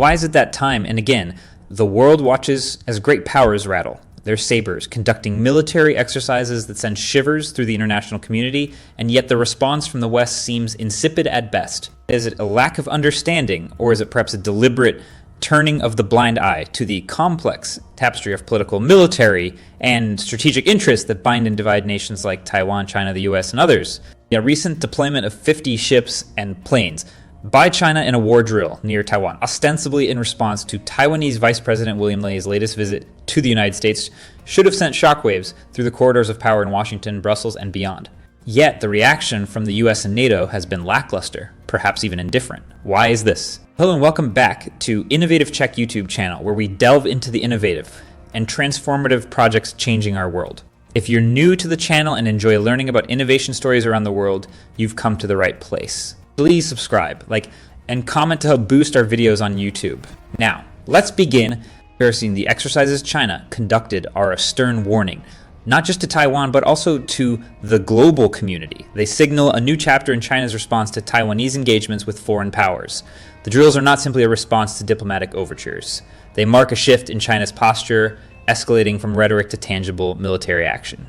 Why is it that time and again, the world watches as great powers rattle their sabers, conducting military exercises that send shivers through the international community, and yet the response from the West seems insipid at best? Is it a lack of understanding, or is it perhaps a deliberate turning of the blind eye to the complex tapestry of political, military, and strategic interests that bind and divide nations like Taiwan, China, the US, and others? A recent deployment of 50 ships and planes by China in a war drill near Taiwan, ostensibly in response to Taiwanese Vice President William Lay's latest visit to the United States, should have sent shockwaves through the corridors of power in Washington, Brussels, and beyond. Yet the reaction from the US and NATO has been lackluster, perhaps even indifferent. Why is this? Hello and welcome back to Innovative Check YouTube channel, where we delve into the innovative and transformative projects changing our world. If you're new to the channel and enjoy learning about innovation stories around the world, you've come to the right place. Please subscribe, like, and comment to help boost our videos on YouTube. Now, let's begin. The exercises China conducted are a stern warning, not just to Taiwan, but also to the global community. They signal a new chapter in China's response to Taiwanese engagements with foreign powers. The drills are not simply a response to diplomatic overtures. They mark a shift in China's posture, escalating from rhetoric to tangible military action.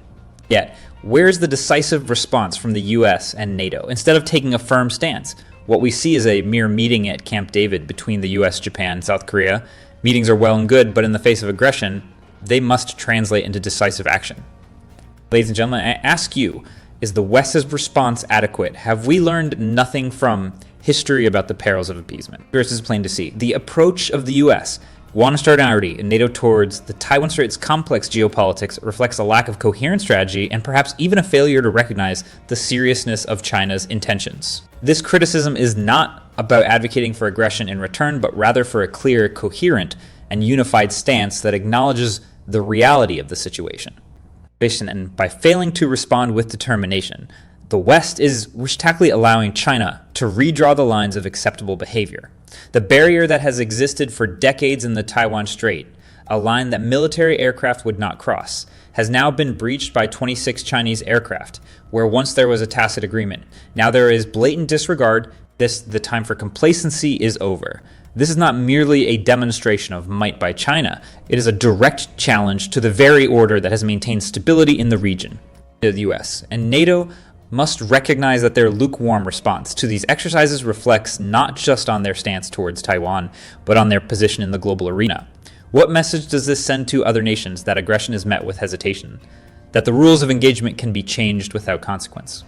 Yet, where's the decisive response from the US and NATO? Instead of taking a firm stance, what we see is a mere meeting at Camp David between the US, Japan, and South Korea. Meetings are well and good, but in the face of aggression, they must translate into decisive action. Ladies and gentlemen, I ask you, is the West's response adequate? Have we learned nothing from history about the perils of appeasement? This is plain to see. The approach of the US, one extraordinarity in NATO towards the Taiwan Strait's complex geopolitics reflects a lack of coherent strategy and perhaps even a failure to recognize the seriousness of China's intentions. This criticism is not about advocating for aggression in return, but rather for a clear, coherent, and unified stance that acknowledges the reality of the situation. And by failing to respond with determination, the West is tactically allowing China to redraw the lines of acceptable behavior. The barrier that has existed for decades in the Taiwan Strait, a line that military aircraft would not cross, has now been breached by 26 Chinese aircraft, where once there was a tacit agreement. Now there is blatant disregard. The time for complacency is over. This is not merely a demonstration of might by China. It is a direct challenge to the very order that has maintained stability in the region. The US and NATO must recognize that their lukewarm response to these exercises reflects not just on their stance towards Taiwan, but on their position in the global arena. What message does this send to other nations that aggression is met with hesitation? That the rules of engagement can be changed without consequence?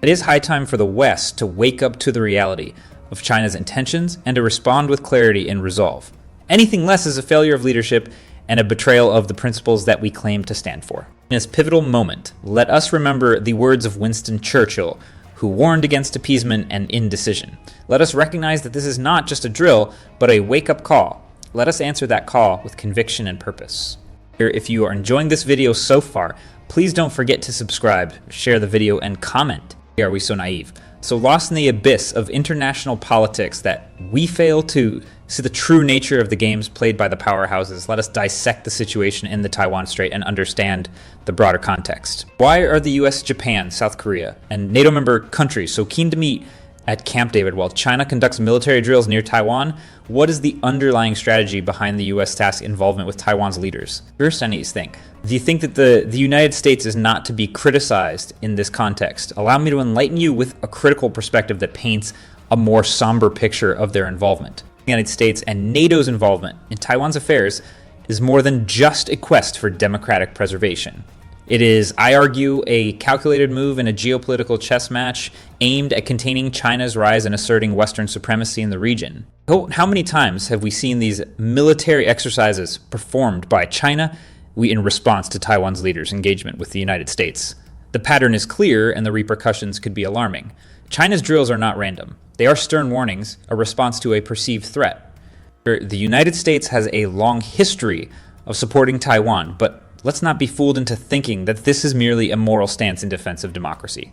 It is high time for the West to wake up to the reality of China's intentions and to respond with clarity and resolve. Anything less is a failure of leadership and a betrayal of the principles that we claim to stand for. In this pivotal moment, let us remember the words of Winston Churchill, who warned against appeasement and indecision. Let us recognize that this is not just a drill, but a wake-up call. Let us answer that call with conviction and purpose. If you are enjoying this video so far, please don't forget to subscribe, share the video, and comment. Are we so naive? So lost in the abyss of international politics that we fail to see the true nature of the games played by the powerhouses. Let us dissect the situation in the Taiwan Strait and understand the broader context. Why are the US, Japan, South Korea, and NATO member countries so keen to meet at Camp David while China conducts military drills near Taiwan? What is the underlying strategy behind the US task involvement with Taiwan's leaders? First, I need to think. Do you think that the United States is not to be criticized in this context? Allow me to enlighten you with a critical perspective that paints a more somber picture of their involvement. The United States and NATO's involvement in Taiwan's affairs is more than just a quest for democratic preservation. It is, I argue, a calculated move in a geopolitical chess match aimed at containing China's rise and asserting Western supremacy in the region. How many times have we seen these military exercises performed by China in response to Taiwan's leaders' engagement with the United States? The pattern is clear and the repercussions could be alarming. China's drills are not random. They are stern warnings, a response to a perceived threat. The United States has a long history of supporting Taiwan, but let's not be fooled into thinking that this is merely a moral stance in defense of democracy.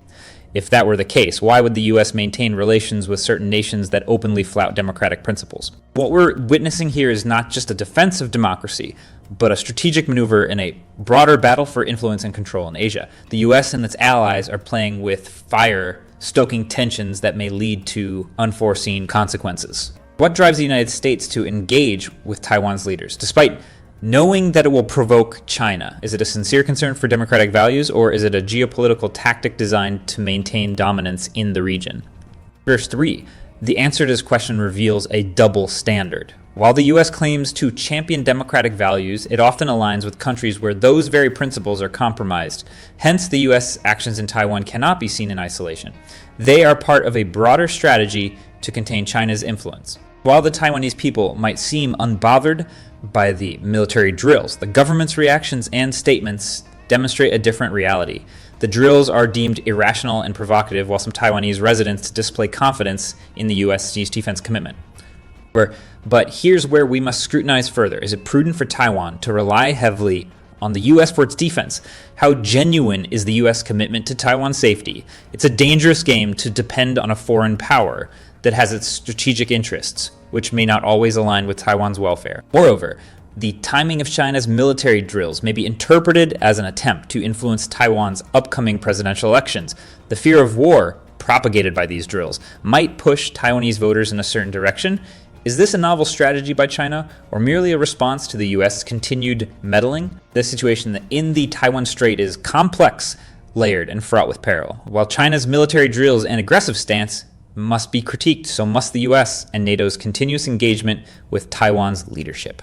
If that were the case, why would the US maintain relations with certain nations that openly flout democratic principles? What we're witnessing here is not just a defense of democracy, but a strategic maneuver in a broader battle for influence and control in Asia. The US and its allies are playing with fire, stoking tensions that may lead to unforeseen consequences. What drives the United States to engage with Taiwan's leaders, despite knowing that it will provoke China? Is it a sincere concern for democratic values, or is it a geopolitical tactic designed to maintain dominance in the region? Verse 3. The answer to this question reveals a double standard. While the U.S. claims to champion democratic values, it often aligns with countries where those very principles are compromised. Hence, the U.S. actions in Taiwan cannot be seen in isolation. They are part of a broader strategy to contain China's influence. While the Taiwanese people might seem unbothered by the military drills, the government's reactions and statements demonstrate a different reality. The drills are deemed irrational and provocative, while some Taiwanese residents display confidence in the U.S. defense commitment. But here's where we must scrutinize further. Is it prudent for Taiwan to rely heavily on the U.S. for its defense? How genuine is the U.S. commitment to Taiwan's safety? It's a dangerous game to depend on a foreign power that has its strategic interests, which may not always align with Taiwan's welfare. Moreover, the timing of China's military drills may be interpreted as an attempt to influence Taiwan's upcoming presidential elections. The fear of war propagated by these drills might push Taiwanese voters in a certain direction. Is this a novel strategy by China, or merely a response to the U.S.'s continued meddling? The situation in the Taiwan Strait is complex, layered, and fraught with peril. While China's military drills and aggressive stance must be critiqued, so must the U.S. and NATO's continuous engagement with Taiwan's leadership.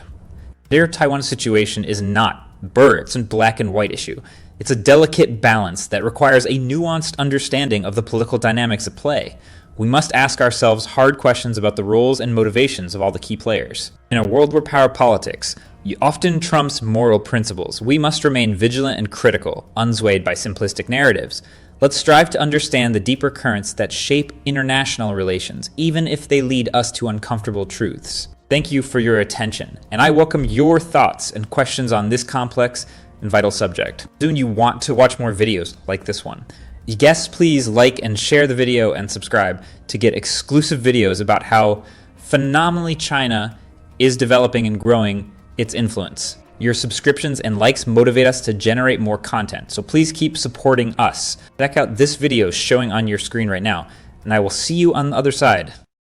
Their Taiwan situation is not it's a black and white issue. It's a delicate balance that requires a nuanced understanding of the political dynamics at play. We must ask ourselves hard questions about the roles and motivations of all the key players. In a world where power politics often trumps moral principles, we must remain vigilant and critical, unswayed by simplistic narratives. Let's strive to understand the deeper currents that shape international relations, even if they lead us to uncomfortable truths. Thank you for your attention, and I welcome your thoughts and questions on this complex and vital subject. Soon you want to watch more videos like this one. Yes, please like and share the video and subscribe to get exclusive videos about how phenomenally China is developing and growing its influence. Your subscriptions and likes motivate us to generate more content, so please keep supporting us. Check out this video showing on your screen right now, and I will see you on the other side.